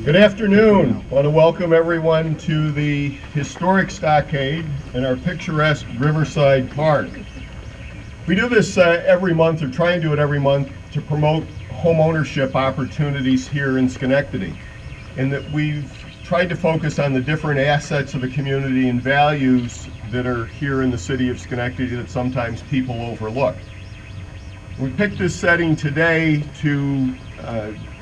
Good afternoon. I want to welcome everyone to the historic Stockade in our picturesque Riverside Park. We do this every month, or try and do it every month, to promote home ownership opportunities here in Schenectady. And that we've tried to focus on the different assets of the community and values that are here in the city of Schenectady that sometimes people overlook. We picked this setting today to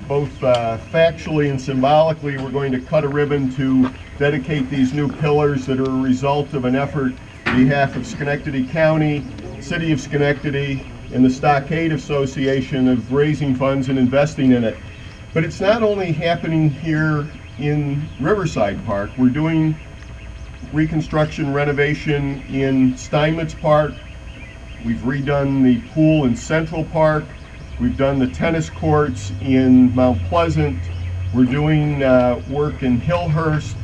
both factually and symbolically, we're going to cut a ribbon to dedicate these new pillars that are a result of an effort on behalf of Schenectady County, City of Schenectady, and the Stockade Association of raising funds and investing in it. But it's not only happening here in Riverside Park. We're doing reconstruction renovation in Steinmetz Park. We've redone the pool in Central Park. We've done the tennis courts in Mount Pleasant. We're doing work in Hillhurst.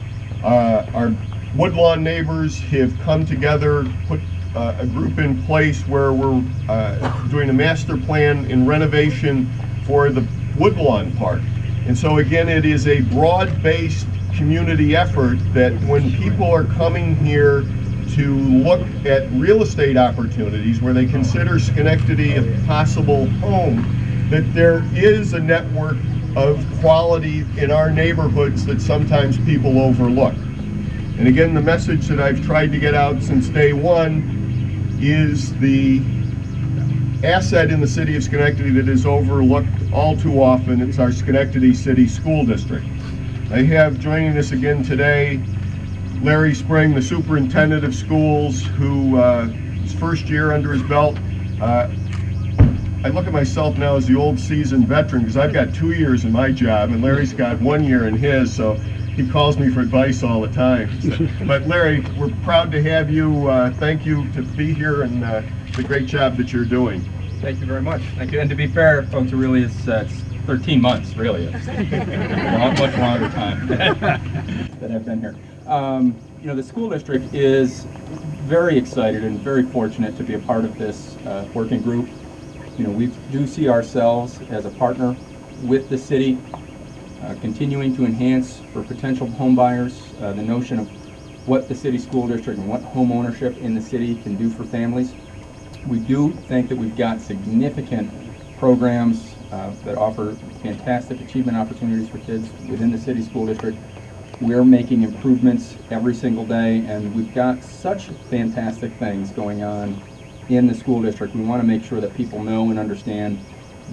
Our Woodlawn neighbors have come together, put a group in place where we're doing a master plan in renovation for the Woodlawn Park. And so again, it is a broad-based community effort that when people are coming here to look at real estate opportunities where they consider Schenectady a possible home, that there is a network of quality in our neighborhoods that sometimes people overlook. And again, the message that I've tried to get out since day one is the asset in the city of Schenectady that is overlooked all too often. It's our Schenectady City School District. I have joining us again today Larry Spring, the superintendent of schools, who his first year under his belt. I look at myself now as the old seasoned veteran because I've got 2 years in my job and Larry's got 1 year in his, so he calls me for advice all the time. But Larry, we're proud to have you. Thank you to be here and the great job that you're doing. Thank you very much. Thank you. And to be fair, folks, it really is 13 months, really. It's a much longer time that I've been here. You know, the school district is very excited and very fortunate to be a part of this working group. You know, we do see ourselves as a partner with the city, continuing to enhance for potential home buyers the notion of what the city school district and what home ownership in the city can do for families. We do think that we've got significant programs that offer fantastic achievement opportunities for kids within the city school district. We're making improvements every single day, and we've got such fantastic things going on in the school district. We want to make sure that people know and understand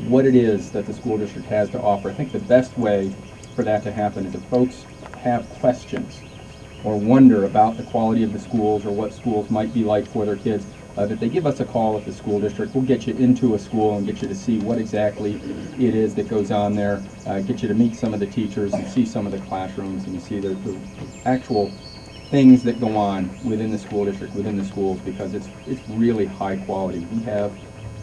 what it is that the school district has to offer. I think the best way for that to happen is if folks have questions or wonder about the quality of the schools or what schools might be like for their kids, that they give us a call at the school district. We'll get you into a school and get you to see what exactly it is that goes on there, get you to meet some of the teachers and see some of the classrooms and you see the actual things that go on within the school district, within the schools, because it's really high quality. We have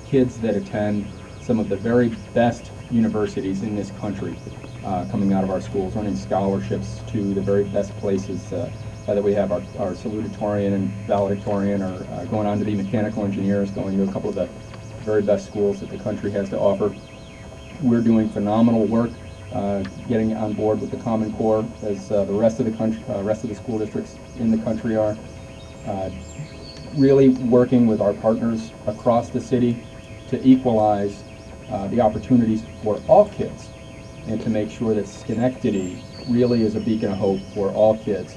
kids that attend some of the very best universities in this country coming out of our schools, earning scholarships to the very best places that we have. Our salutatorian and valedictorian are going on to be mechanical engineers, going to a couple of the very best schools that the country has to offer. We're doing phenomenal work getting on board with the Common Core as the rest of the country, rest of the school districts in the country are. Really working with our partners across the city to equalize the opportunities for all kids and to make sure that Schenectady really is a beacon of hope for all kids.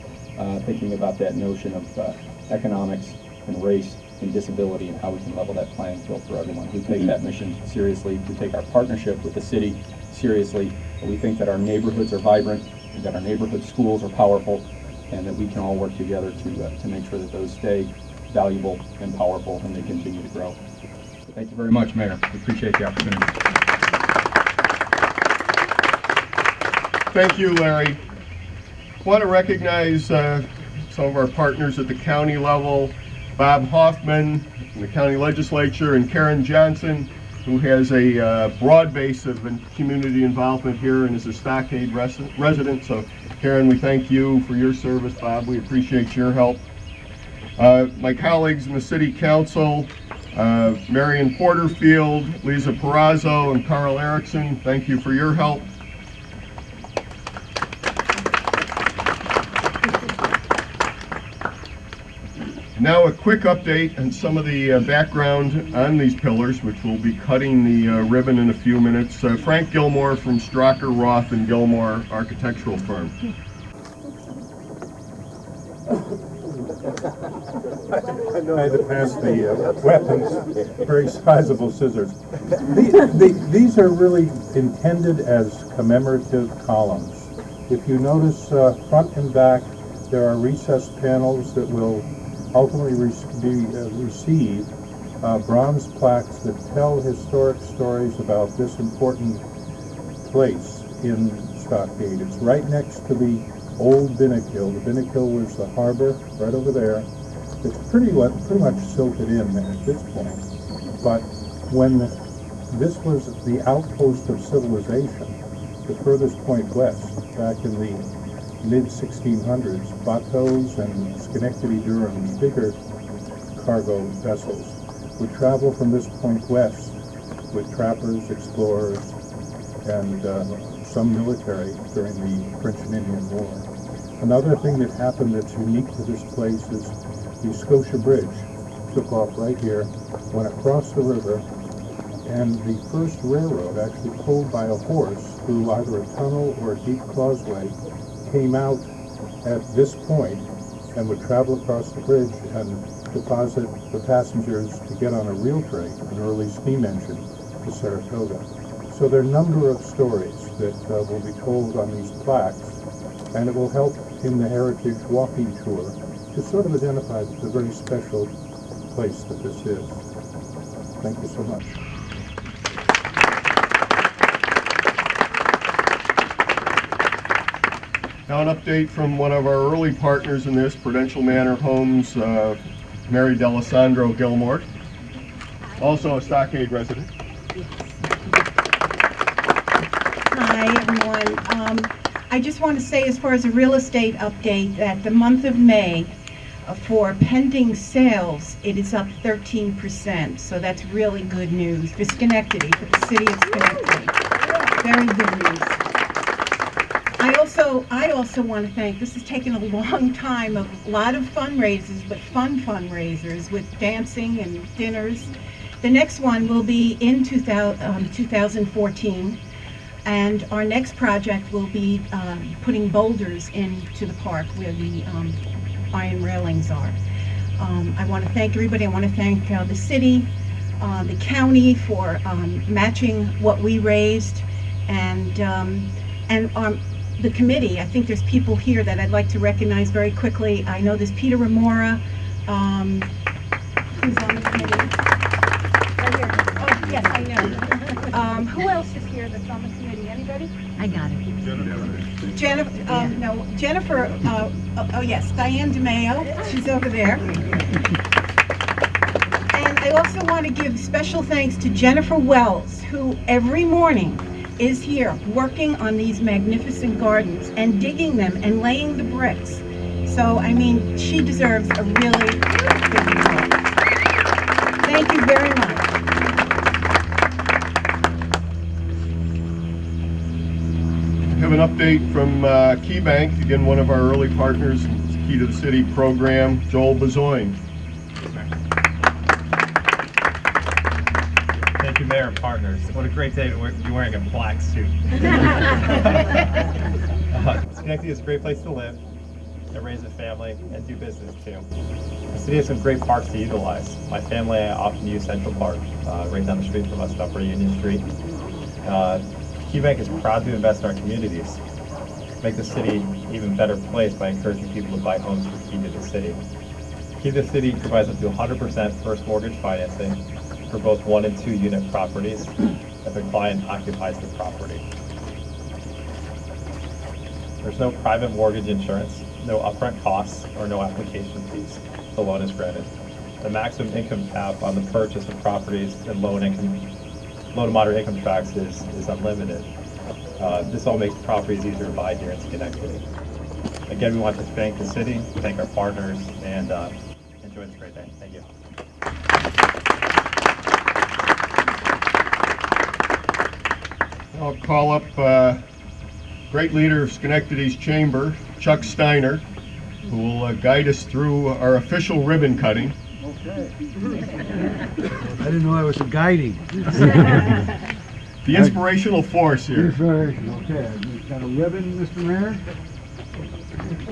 Thinking about that notion of economics and race and disability and how we can level that playing field for everyone. We take that mission seriously. We take our partnership with the city seriously. We think that our neighborhoods are vibrant, that our neighborhood schools are powerful, and that we can all work together to make sure that those stay valuable and powerful and they continue to grow. So thank you very much, Mayor. We appreciate the opportunity. Thank you, Larry. I want to recognize some of our partners at the county level, Bob Hoffman in the county legislature and Karen Johnson, who has a broad base of community involvement here and is a Stockade resident. So Karen, we thank you for your service. Bob, we appreciate your help. My colleagues in the City Council, Marion Porterfield, Lisa Perazzo, and Carl Erickson, thank you for your help. Now a quick update on some of the background on these pillars, which we'll be cutting the ribbon in a few minutes. Frank Gilmore from Strocker, Roth and Gilmore Architectural Firm. I know I had to pass the weapons, very sizable scissors. These are really intended as commemorative columns. If you notice front and back, there are recessed panels that will ultimately receive bronze plaques that tell historic stories about this important place in Stockade. It's right next to the old Binnakill. The Binnakill was the harbor right over there. It's pretty much silted in at this point. But when this was the outpost of civilization, the furthest point west, back in the mid-1600s, bateaus and Schenectady-Durham's bigger cargo vessels would travel from this point west with trappers, explorers, and some military during the French and Indian War. Another thing that happened that's unique to this place is the Scotia Bridge took off right here, went across the river, and the first railroad, actually pulled by a horse through either a tunnel or a deep causeway, came out at this point and would travel across the bridge and deposit the passengers to get on a rail train, an early steam engine, to Saratoga. So there are a number of stories that will be told on these plaques, and it will help in the Heritage Walking Tour to sort of identify the very special place that this is. Thank you so much. Now an update from one of our early partners in this, Prudential Manor Homes, Mary D'Alessandro Gilmore, also a Stockade resident. Hi, everyone. I just want to say, as far as a real estate update, that the month of May, for pending sales, it is up 13%. So that's really good news for Schenectady, for the city of Schenectady. Very good news. I also want to thank, this has taken a long time, a lot of fundraisers, but fun fundraisers with dancing and dinners. The next one will be in 2014. And our next project will be putting boulders into the park where the iron railings are. I want to thank everybody. I want to thank the city, the county for matching what we raised, and the committee. I think there's people here that I'd like to recognize very quickly. I know there's Peter Remora, who's on the committee. Right here. Oh, yes, I know. Who else is here that's on the committee? Anybody? I got it. Jennifer, oh yes, Diane DeMayo, she's over there. And I also want to give special thanks to Jennifer Wells, who every morning is here working on these magnificent gardens and digging them and laying the bricks. So, I mean, she deserves a really big applause. Thank you very much. Have an update from Key Bank, again one of our early partners in the Key to the City program, Joel Bezoin. Thank you, Mayor and partners. What a great day to be wearing a black suit. Schenectady is a great place to live, and raise a family, and do business too. The city has some great parks to utilize. My family and I often use Central Park, right down the street from us, Upper Union Street. Key Bank is proud to invest in our communities, make the city an even better place by encouraging people to buy homes for Key to the City. Key to the City provides up to 100% first mortgage financing for both 1 and 2 unit properties if a client occupies the property. There's no private mortgage insurance, no upfront costs, or no application fees. The loan is granted. The maximum income cap on the purchase of properties in low to moderate income tracts is unlimited. This all makes properties easier to buy here in Schenectady. Again, we want to thank the city, thank our partners, and enjoy this great day. Thank you. I'll call up great leader of Schenectady's chamber, Chuck Steiner. who will guide us through our official ribbon cutting. Okay. I didn't know I was a guiding. The inspirational force here. Inspiration, okay. You got a ribbon, Mr. Mayor?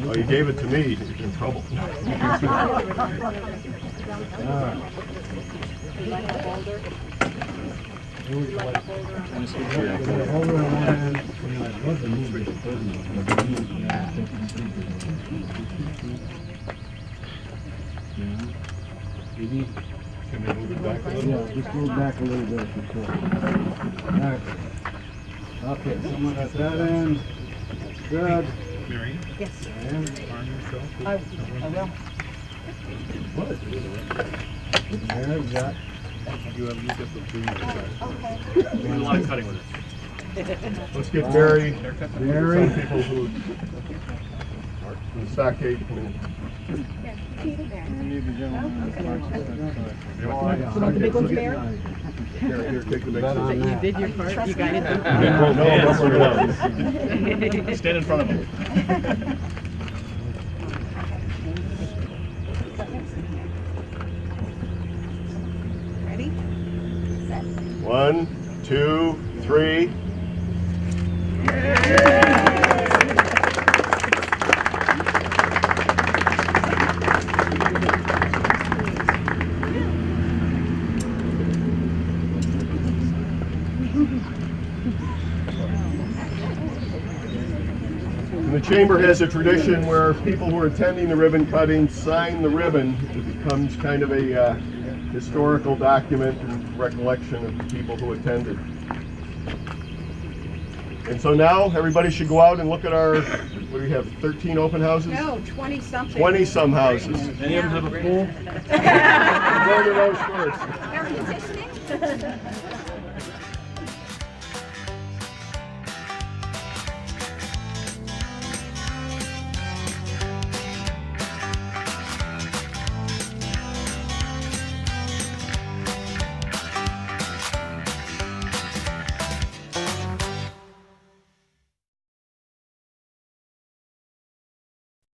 Oh, you gave it to me. You're in trouble. Can we move it back a little? Yeah, just move back a little bit if you could. Alright. Okay, someone at that end. Good. Mary, Yes. And arm yourself. I will. there, you got. You have used it for 2 years. Okay. We do a lot of cutting with it. Let's get Barry, Mary. some people who are from the Stockade community. So want the big ones, Mayor? Here, take the big one. You did your part, you got it. No, Stand in front of him. Ready? 1, 2, 3. And the chamber has a tradition where people who are attending the ribbon cutting sign the ribbon. It becomes kind of a historical document and recollection of the people who attended. And so now everybody should go out and look at our, what do we have, 13 open houses? No, 20-something. 20-some houses. Any of them have a pool? Go to those first. Are you listening?